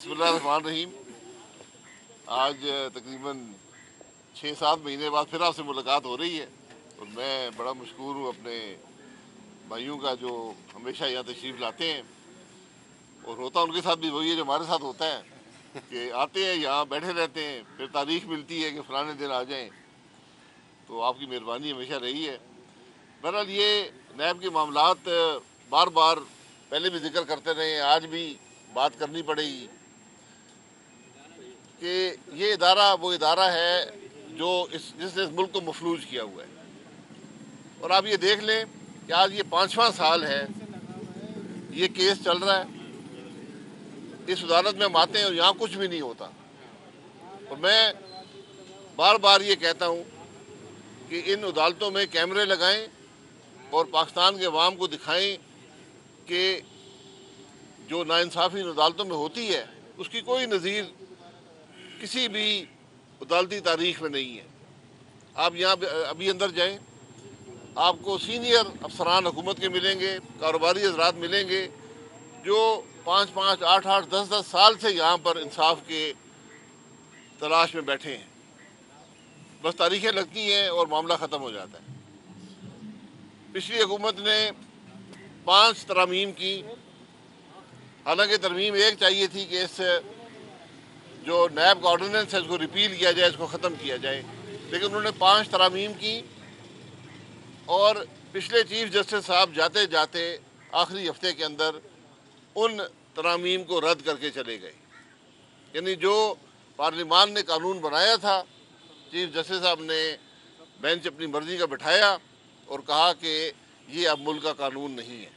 बिस्मिल्लाहिर्रहमानिर्रहीम। आज तकरीबन 6-7 महीने बाद फिर आपसे मुलाकात हो रही है और मैं बड़ा मशकूर हूँ अपने भाइयों का जो हमेशा यहाँ तशरीफ़ लाते हैं। और होता उनके साथ भी वही है जो हमारे साथ होता है कि आते हैं यहाँ बैठे रहते हैं, फिर तारीख मिलती है कि फ़लाने दिन आ जाएं। तो आपकी मेहरबानी हमेशा रही है। बहरहाल ये नैब के मामलात बार बार पहले भी जिक्र करते रहे हैं, आज भी बात करनी पड़ेगी कि ये इदारा वो इदारा है जो जिसने इस मुल्क को मफलूज किया हुआ है। और आप ये देख लें कि आज ये 5वां साल है ये केस चल रहा है। इस अदालत में हम आते हैं और यहाँ कुछ भी नहीं होता। और मैं बार बार ये कहता हूँ कि इन अदालतों में कैमरे लगाएं और पाकिस्तान के अवाम को दिखाएं कि जो नाइंसाफ़ी इन अदालतों में होती है उसकी कोई नज़ीर किसी भी अदालती तारीख में नहीं है। आप यहाँ अभी अंदर जाएं, आपको सीनियर अफसरान हुकूमत के मिलेंगे, कारोबारी हज़रात मिलेंगे जो 5-5, 8-8, 10-10 साल से यहाँ पर इंसाफ के तलाश में बैठे हैं। बस तारीखें लगती हैं और मामला ख़त्म हो जाता है। पिछली हुकूमत ने 5 तरमीम की, हालांकि तरमीम एक चाहिए थी कि इस जो नैब का ऑर्डिनेंस है इसको रिपील किया जाए, इसको ख़त्म किया जाए, लेकिन उन्होंने 5 तरमीम की और पिछले चीफ जस्टिस साहब जाते जाते आखिरी हफ्ते के अंदर उन तरमीम को रद्द करके चले गए। यानी जो पार्लिमान ने कानून बनाया था, चीफ जस्टिस साहब ने बेंच अपनी मर्ज़ी का बिठाया और कहा कि ये अब मुल्क का कानून नहीं है।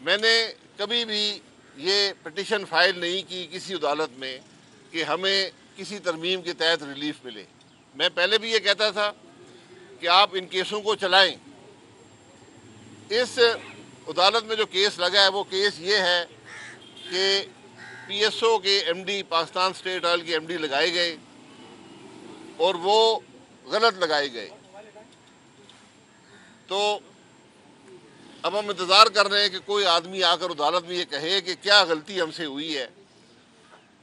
मैंने कभी भी ये पिटीशन फाइल नहीं की किसी अदालत में कि हमें किसी तरमीम के तहत रिलीफ मिले। मैं पहले भी ये कहता था कि आप इन केसों को चलाएं। इस अदालत में जो केस लगा है वो केस ये है कि पीएसओ के एमडी, पाकिस्तान स्टेट ऑयल के एमडी लगाए गए और वो गलत लगाए गए। तो अब हम इंतज़ार कर रहे हैं कि कोई आदमी आकर अदालत में ये कहे कि क्या गलती हमसे हुई है।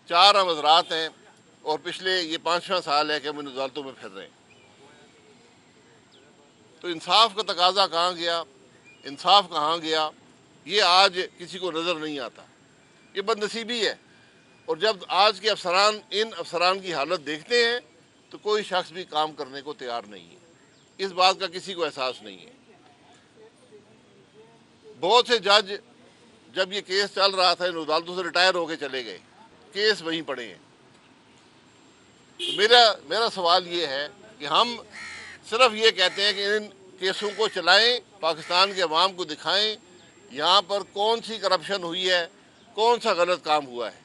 4 हम हज़रात हैं और पिछले ये 5वां साल है कि हम इन अदालतों में फिर रहे हैं। तो इंसाफ का तकाजा कहाँ गया, इंसाफ कहाँ गया, ये आज किसी को नज़र नहीं आता। ये बदनसीबी है। और जब आज के अफसरान इन अफसरान की हालत देखते हैं तो कोई शख्स भी काम करने को तैयार नहीं है। इस बात का किसी को एहसास नहीं है। बहुत से जज जब ये केस चल रहा था इन अदालतों से रिटायर होकर चले गए, केस वहीं पड़े हैं। तो मेरा सवाल ये है कि हम सिर्फ ये कहते हैं कि इन केसों को चलाएं, पाकिस्तान के अवाम को दिखाएं यहाँ पर कौन सी करप्शन हुई है, कौन सा गलत काम हुआ है।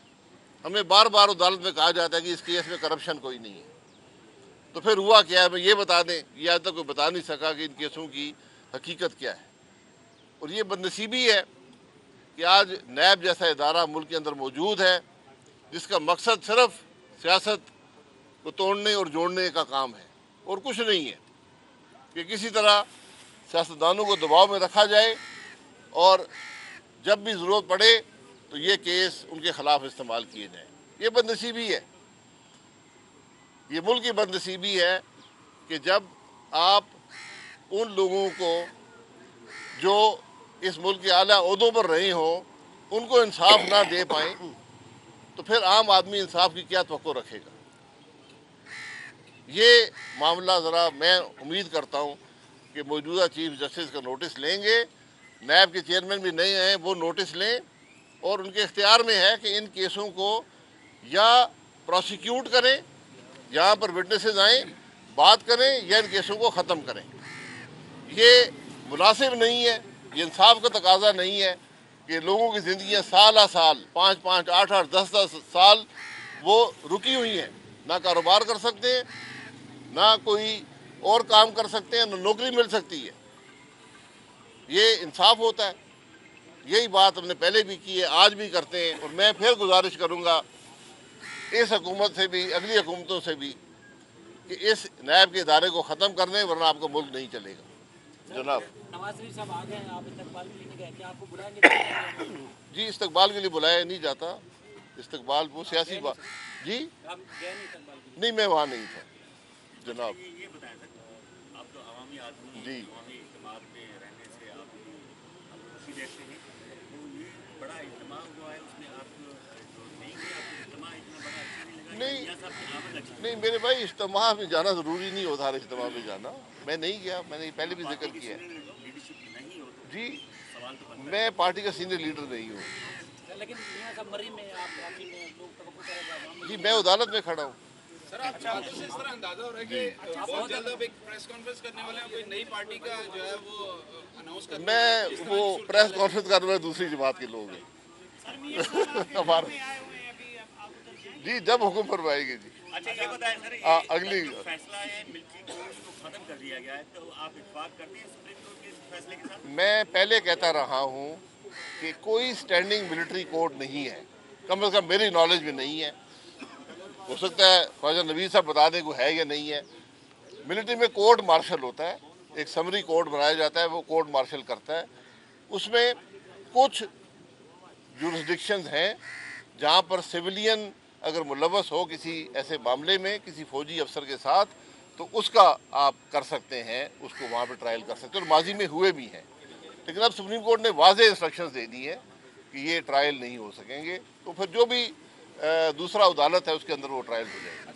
हमें बार बार अदालत में कहा जाता है कि इस केस में करप्शन कोई नहीं है। तो फिर हुआ क्या है, हमें ये बता दें। ये आज तक कोई बता नहीं सका कि इन केसों की हकीकत क्या है। और ये बदनसीबी है कि आज नैब जैसा इदारा मुल्क के अंदर मौजूद है जिसका मकसद सिर्फ सियासत को तोड़ने और जोड़ने का काम है और कुछ नहीं है, कि किसी तरह सियासतदानों को दबाव में रखा जाए और जब भी ज़रूरत पड़े तो ये केस उनके ख़िलाफ़ इस्तेमाल किए जाएँ। ये बदनसीबी है, ये मुल्क की बदनसीबी है कि जब आप उन लोगों को जो इस मुल्क के आला ओहदों पर रहे हों उनको इंसाफ ना दे पाएँ तो फिर आम आदमी इंसाफ की क्या तवक्को रखेगा। ये मामला ज़रा मैं उम्मीद करता हूँ कि मौजूदा चीफ जस्टिस का नोटिस लेंगे। नैब के चेयरमैन भी नए हैं, वो नोटिस लें और उनके इख्तियार में है कि इन केसों को या प्रोसिक्यूट करें, यहाँ पर विटनेसेस आएँ, बात करें, या इन केसों को ख़त्म करें। ये मुनासिब नहीं है, ये इंसाफ का तकाजा नहीं है कि लोगों की ज़िंदगियाँ साल साल 5-5, 8-8, 10-10 साल वो रुकी हुई हैं। ना कारोबार कर सकते हैं, ना कोई और काम कर सकते हैं, ना नौकरी मिल सकती है। ये इंसाफ होता है? यही बात हमने पहले भी की है, आज भी करते हैं। और मैं फिर गुजारिश करूँगा इस हुकूमत से भी, अगली हुकूमतों से भी, कि इस नैब के इदारे को ख़त्म कर दें, वरना आपका मुल्क नहीं चलेगा। जनाब नवाज शरीफ साहब आ गए हैं, आप इस्तकबाल के लिए नहीं गए, क्या आपको बुलाएंगे? जी, इस्तकबाल के लिए बुलाया नहीं जाता। इस्तकबाल वो सियासी बात जी आप गए नहीं इस्तकबाल के लिए? नहीं, मैं वहाँ नहीं था जनाब। ये बताएं सर, आप तो अवामी आदमी, जी अवामी इज्तिमात में रहने से आप खुशी देखते हैं, तो ये बड़ा इज्तिमा जो है उसमें आप जो नहीं गए, आपको इज्तिमा इतना बड़ा अच्छा नहीं लगा, नहीं या साहब की आमद अच्छी नहीं मेरे भाई, इज्तिमा में जाना ज़रूरी नहीं होता, हर इज्तिमा में जाना। मैं नहीं गया, मैंने पहले भी जिक्र किया है। लीडरशिप नहीं हो तो जी सवाल तो बनता मैं पार्टी का सीनियर लीडर नहीं हूँ। लेकिन मियां साहब मरी में आप काफी में लोग तवक्को कर रहे हैं। जी मैं अदालत में खड़ा हूँ। सर, आपकी बातों से इस तरह अंदाजा हो रहा है कि बहुत जल्द अब एक प्रेस कॉन्फ्रेंस करने वाले हैं, कोई नई पार्टी का जो है वो अनाउंस करने वाले हैं। मैं वो प्रेस कॉन्फ्रेंस कर रहे हैं दूसरी जमात के लोग हैं हमारे। जी जब हुक्म फरमाएंगे जी। है। अच्छा ये बताएं सर, अगली जो फैसला है मिलिट्री कोर्ट को खत्म कर दिया गया है, तो आप इत्तेफाक करते हैं सुप्रीम कोर्ट के इस फैसले के साथ? मैं पहले कहता रहा हूँ कि कोई स्टैंडिंग मिलिट्री कोर्ट नहीं है, कम से कम मेरी नॉलेज में नहीं है। हो सकता है ख्वाजा नवीद साहब बता दें को है या नहीं है। मिलिट्री में कोर्ट मार्शल होता है, एक समरी कोर्ट बनाया जाता है, वो कोर्ट मार्शल करता है। उसमें कुछ जुरिस्डिक्शंस हैं जहाँ पर सिविलियन अगर मुलव्वस हो किसी ऐसे मामले में किसी फौजी अफसर के साथ, तो उसका आप कर सकते हैं, उसको वहाँ पर ट्रायल कर सकते हैं, और माजी में हुए भी हैं। लेकिन अब सुप्रीम कोर्ट ने वाज़ेह इंस्ट्रक्शंस दे दी है कि ये ट्रायल नहीं हो सकेंगे, तो फिर जो भी दूसरा अदालत है उसके अंदर वो ट्रायल हो जाएगा।